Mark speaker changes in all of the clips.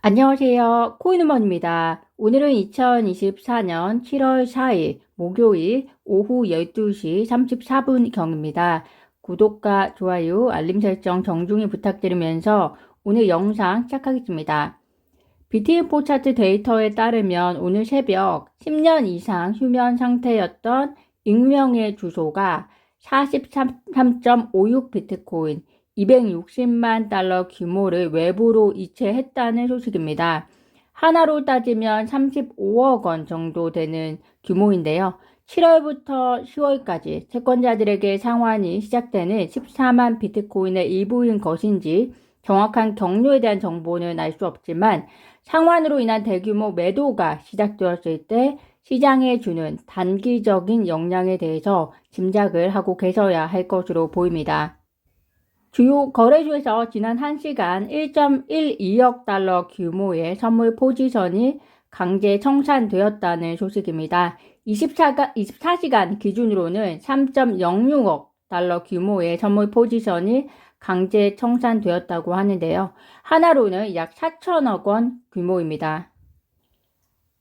Speaker 1: 안녕하세요. 코인우먼입니다. 오늘은 2024년 7월 4일 목요일 오후 12시 34분경입니다. 구독과 좋아요, 알림 설정 정중히 부탁드리면서 오늘 영상 시작하겠습니다. BT인포 차트 데이터에 따르면 오늘 새벽 10년 이상 휴면 상태였던 익명의 주소가 43.56 비트코인 260만 달러 규모를 외부로 이체했다는 소식입니다. 하나로 따지면 35억 원 정도 되는 규모인데요. 7월부터 10월까지 채권자들에게 상환이 시작되는 14만 비트코인의 일부인 것인지 정확한 경로에 대한 정보는 알 수 없지만 상환으로 인한 대규모 매도가 시작되었을 때 시장에 주는 단기적인 영향에 대해서 짐작을 하고 계셔야 할 것으로 보입니다. 주요 거래소에서 지난 1시간 1.12억 달러 규모의 선물 포지션이 강제 청산되었다는 소식입니다. 24시간 기준으로는 3.06억 달러 규모의 선물 포지션이 강제 청산되었다고 하는데요. 하나로는 약 4천억 원 규모입니다.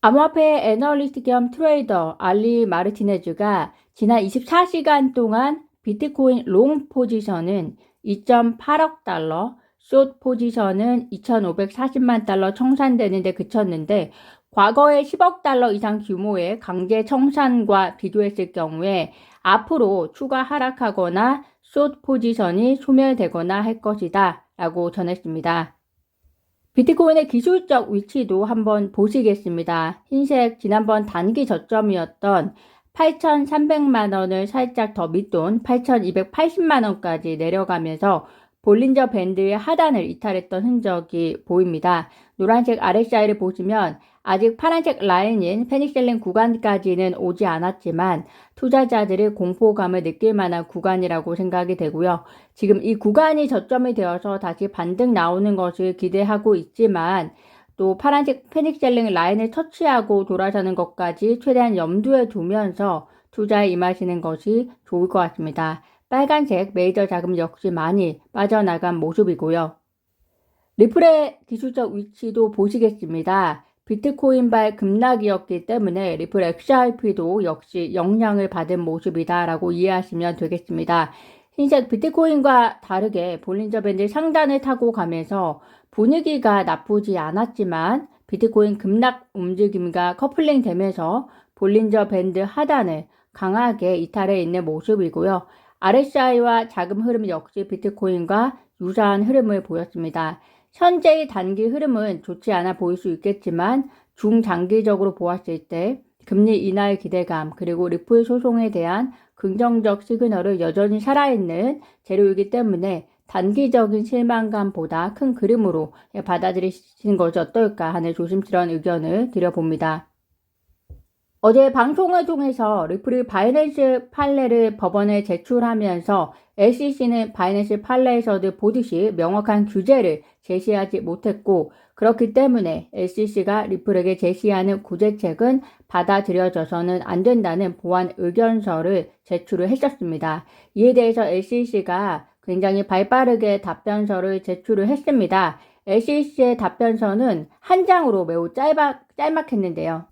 Speaker 1: 암호화폐 애널리스트 겸 트레이더 알리 마르티네즈가 지난 24시간 동안 비트코인 롱 포지션은 2.8억 달러, 숏 포지션은 2,540만 달러 청산되는 데 그쳤는데 과거의 10억 달러 이상 규모의 강제 청산과 비교했을 경우에 앞으로 추가 하락하거나 숏 포지션이 소멸되거나 할 것이다 라고 전했습니다. 비트코인의 기술적 위치도 한번 보시겠습니다. 흰색 지난번 단기 저점이었던 8,300만 원을 살짝 더 밑돈 8,280만 원까지 내려가면서 볼린저 밴드의 하단을 이탈했던 흔적이 보입니다. 노란색 RSI를 보시면 아직 파란색 라인인 패닉셀링 구간까지는 오지 않았지만 투자자들의 공포감을 느낄 만한 구간이라고 생각이 되고요. 지금 이 구간이 저점이 되어서 다시 반등 나오는 것을 기대하고 있지만 또 파란색 패닉셀링 라인을 터치하고 돌아서는 것까지 최대한 염두에 두면서 투자에 임하시는 것이 좋을 것 같습니다. 빨간색 메이저 자금 역시 많이 빠져나간 모습이고요. 리플의 기술적 위치도 보시겠습니다. 비트코인발 급락이었기 때문에 리플 XRP도 역시 영향을 받은 모습이다라고 이해하시면 되겠습니다. 흰색 비트코인과 다르게 볼린저 밴드 상단을 타고 가면서 분위기가 나쁘지 않았지만 비트코인 급락 움직임과 커플링 되면서 볼린저 밴드 하단을 강하게 이탈해 있는 모습이고요. RSI와 자금 흐름 역시 비트코인과 유사한 흐름을 보였습니다. 현재의 단기 흐름은 좋지 않아 보일 수 있겠지만 중장기적으로 보았을 때 금리 인하의 기대감 그리고 리플 소송에 대한 긍정적 시그널을 여전히 살아있는 재료이기 때문에 단기적인 실망감보다 큰 그림으로 받아들이시는 것이 어떨까 하는 조심스러운 의견을 드려봅니다. 어제 방송을 통해서 리플이 바이낸스 판례를 법원에 제출하면서 SEC는 바이낸스 판례에서도 보듯이 명확한 규제를 제시하지 못했고 그렇기 때문에 SEC가 리플에게 제시하는 구제책은 받아들여져서는 안 된다는 보완 의견서를 제출을 했었습니다. 이에 대해서 SEC가 굉장히 발빠르게 답변서를 제출을 했습니다. SEC의 답변서는 한 장으로 매우 짤막했는데요.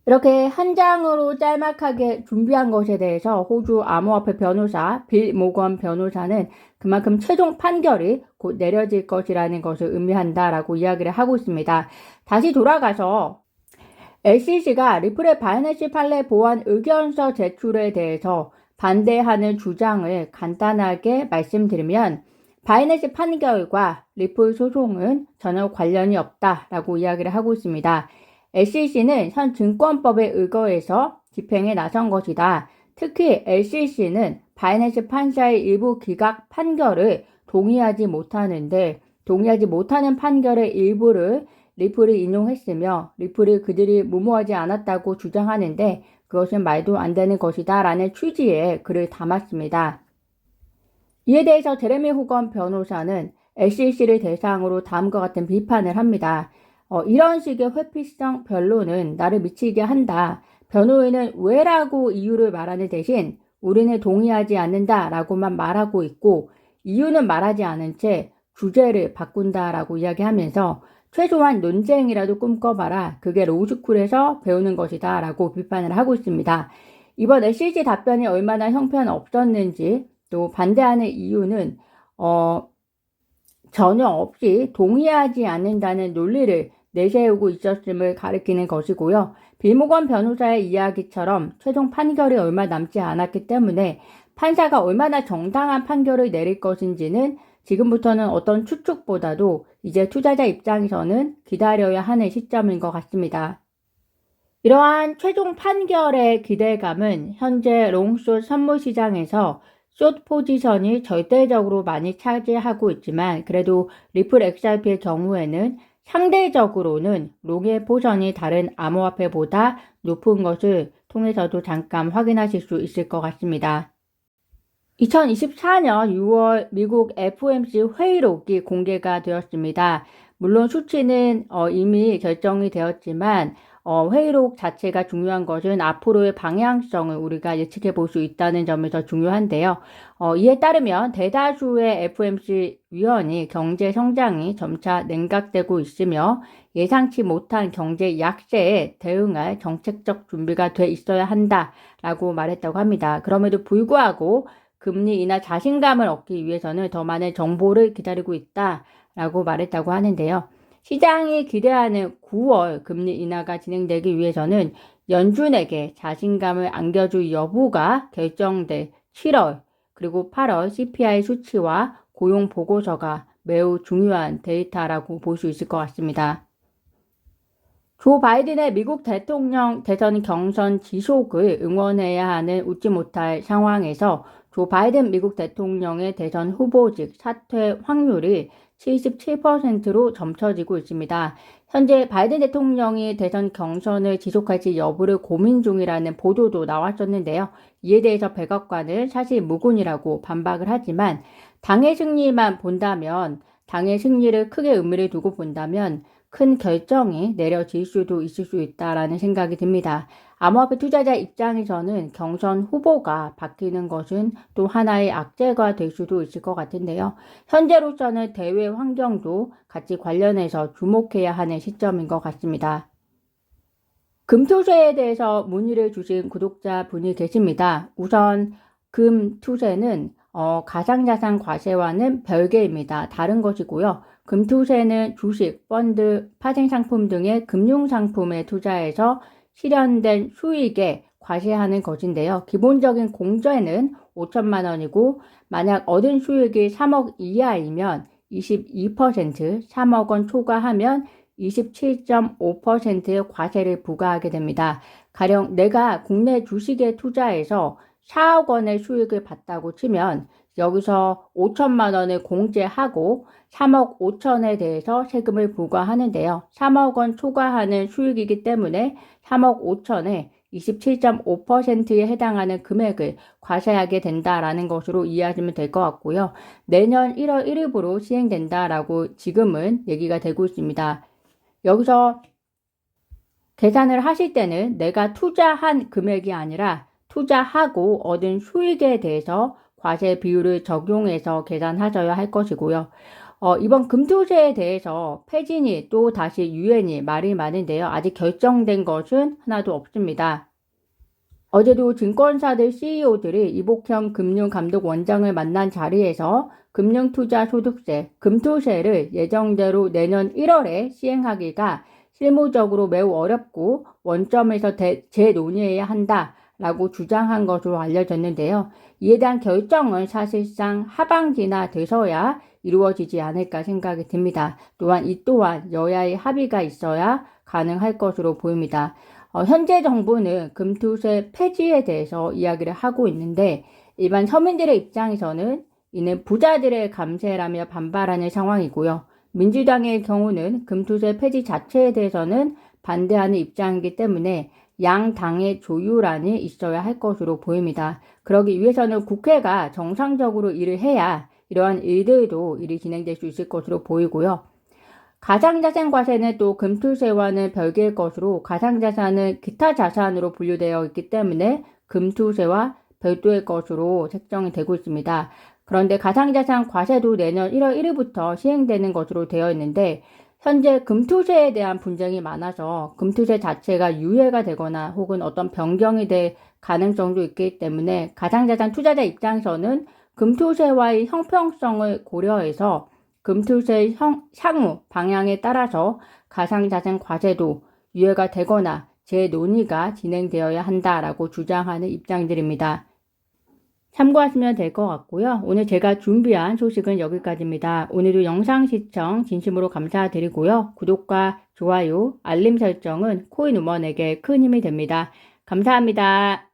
Speaker 1: 이렇게 한 장으로 짤막하게 준비한 것에 대해서 호주 암호화폐 변호사 빌 모건 변호사는 그만큼 최종 판결이 곧 내려질 것이라는 것을 의미한다라고 이야기를 하고 있습니다. 다시 돌아가서 SEC가 리플의 바이낸스 판례 보완 의견서 제출에 대해서 반대하는 주장을 간단하게 말씀드리면 바이낸스 판결과 리플 소송은 전혀 관련이 없다라고 이야기를 하고 있습니다. SEC는 현 증권법에 의거해서 집행에 나선 것이다. 특히 SEC는 바이낸스 판사의 일부 기각 판결을 동의하지 못하는 판결의 일부를 리플이 인용했으며 리플이 그들이 무모하지 않았다고 주장하는데 그것은 말도 안 되는 것이다 라는 취지의 글을 담았습니다. 이에 대해서 제레미 호건 변호사는 SEC를 대상으로 다음과 같은 비판을 합니다. 이런 식의 회피성 변론은 나를 미치게 한다. 변호인은 왜라고 이유를 말하는 대신 우리는 동의하지 않는다라고만 말하고 있고 이유는 말하지 않은 채 주제를 바꾼다라고 이야기하면서 최소한 논쟁이라도 꿈꿔봐라. 그게 로스쿨에서 배우는 것이다. 라고 비판을 하고 있습니다. 이번 SEC 답변이 얼마나 형편없었는지 또 반대하는 이유는 전혀 없이 동의하지 않는다는 논리를 내세우고 있었음을 가리키는 것이고요. 빌모건 변호사의 이야기처럼 최종 판결이 얼마 남지 않았기 때문에 판사가 얼마나 정당한 판결을 내릴 것인지는 지금부터는 어떤 추측보다도 이제 투자자 입장에서는 기다려야 하는 시점인 것 같습니다. 이러한 최종 판결의 기대감은 현재 롱숏 선물 시장에서 숏 포지션이 절대적으로 많이 차지하고 있지만 그래도 리플 XRP의 경우에는 상대적으로는 롱의 포션이 다른 암호화폐보다 높은 것을 통해서도 잠깐 확인하실 수 있을 것 같습니다. 2024년 6월 미국 FOMC 회의록이 공개가 되었습니다. 물론 수치는 이미 결정이 되었지만 회의록 자체가 중요한 것은 앞으로의 방향성을 우리가 예측해 볼 수 있다는 점에서 중요한데요. 이에 따르면 대다수의 FOMC 위원이 경제 성장이 점차 냉각되고 있으며 예상치 못한 경제 약세에 대응할 정책적 준비가 돼 있어야 한다라고 말했다고 합니다. 그럼에도 불구하고 금리 인하 자신감을 얻기 위해서는 더 많은 정보를 기다리고 있다라고 말했다고 하는데요. 시장이 기대하는 9월 금리 인하가 진행되기 위해서는 연준에게 자신감을 안겨줄 여부가 결정될 7월 그리고 8월 CPI 수치와 고용 보고서가 매우 중요한 데이터라고 볼 수 있을 것 같습니다. 조 바이든의 미국 대통령 대선 경선 지속을 응원해야 하는 웃지 못할 상황에서 조 바이든 미국 대통령의 대선 후보직 사퇴 확률이 77%로 점쳐지고 있습니다. 현재 바이든 대통령이 대선 경선을 지속할지 여부를 고민 중이라는 보도도 나왔었는데요. 이에 대해서 백악관은 사실 무근이라고 반박을 하지만 당의 승리만 본다면 당의 승리를 크게 의미를 두고 본다면 큰 결정이 내려질 수도 있을 수 있다라는 생각이 듭니다. 암호화폐 투자자 입장에서는 경선 후보가 바뀌는 것은 또 하나의 악재가 될 수도 있을 것 같은데요. 현재로서는 대외 환경도 같이 관련해서 주목해야 하는 시점인 것 같습니다. 금투세에 대해서 문의를 주신 구독자분이 계십니다. 우선 금투세는 가상자산 과세와는 별개입니다. 다른 것이고요. 금투세는 주식, 펀드, 파생상품 등의 금융상품에 투자해서 실현된 수익에 과세하는 것인데요. 기본적인 공제는 5천만 원이고 만약 얻은 수익이 3억 이하이면 22%, 3억 원 초과하면 27.5%의 과세를 부과하게 됩니다. 가령 내가 국내 주식에 투자해서 4억 원의 수익을 봤다고 치면 여기서 5천만 원을 공제하고 3억 5천에 대해서 세금을 부과하는데요. 3억 원 초과하는 수익이기 때문에 3억 5천에 27.5%에 해당하는 금액을 과세하게 된다라는 것으로 이해하시면 될 것 같고요. 내년 1월 1일부로 시행된다라고 지금은 얘기가 되고 있습니다. 여기서 계산을 하실 때는 내가 투자한 금액이 아니라 투자하고 얻은 수익에 대해서 과세 비율을 적용해서 계산하셔야 할 것이고요. 이번 금투세에 대해서 폐지니 또 다시 유예니 말이 많은데요. 아직 결정된 것은 하나도 없습니다. 어제도 증권사들 CEO들이 이복형 금융감독원장을 만난 자리에서 금융투자소득세, 금투세를 예정대로 내년 1월에 시행하기가 실무적으로 매우 어렵고 원점에서 재논의해야 한다라고 주장한 것으로 알려졌는데요. 이에 대한 결정은 사실상 하반기나 돼서야 이루어지지 않을까 생각이 듭니다. 또한 이 또한 여야의 합의가 있어야 가능할 것으로 보입니다. 현재 정부는 금투세 폐지에 대해서 이야기를 하고 있는데 일반 서민들의 입장에서는 이는 부자들의 감세라며 반발하는 상황이고요. 민주당의 경우는 금투세 폐지 자체에 대해서는 반대하는 입장이기 때문에 양 당의 조율안이 있어야 할 것으로 보입니다. 그러기 위해서는 국회가 정상적으로 일을 해야 이러한 일들도 일이 진행될 수 있을 것으로 보이고요. 가상자산 과세는 또 금투세와는 별개일 것으로 가상자산은 기타 자산으로 분류되어 있기 때문에 금투세와 별도의 것으로 책정이 되고 있습니다. 그런데 가상자산 과세도 내년 1월 1일부터 시행되는 것으로 되어 있는데 현재 금투세에 대한 분쟁이 많아서 금투세 자체가 유예가 되거나 혹은 어떤 변경이 될 가능성도 있기 때문에 가상자산 투자자 입장에서는 금투세와의 형평성을 고려해서 금투세의 향후 방향에 따라서 가상자산 과세도 유예가 되거나 재논의가 진행되어야 한다라고 주장하는 입장들입니다. 참고하시면 될 것 같고요. 오늘 제가 준비한 소식은 여기까지입니다. 오늘도 영상 시청 진심으로 감사드리고요. 구독과 좋아요, 알림 설정은 코인우먼에게 큰 힘이 됩니다. 감사합니다.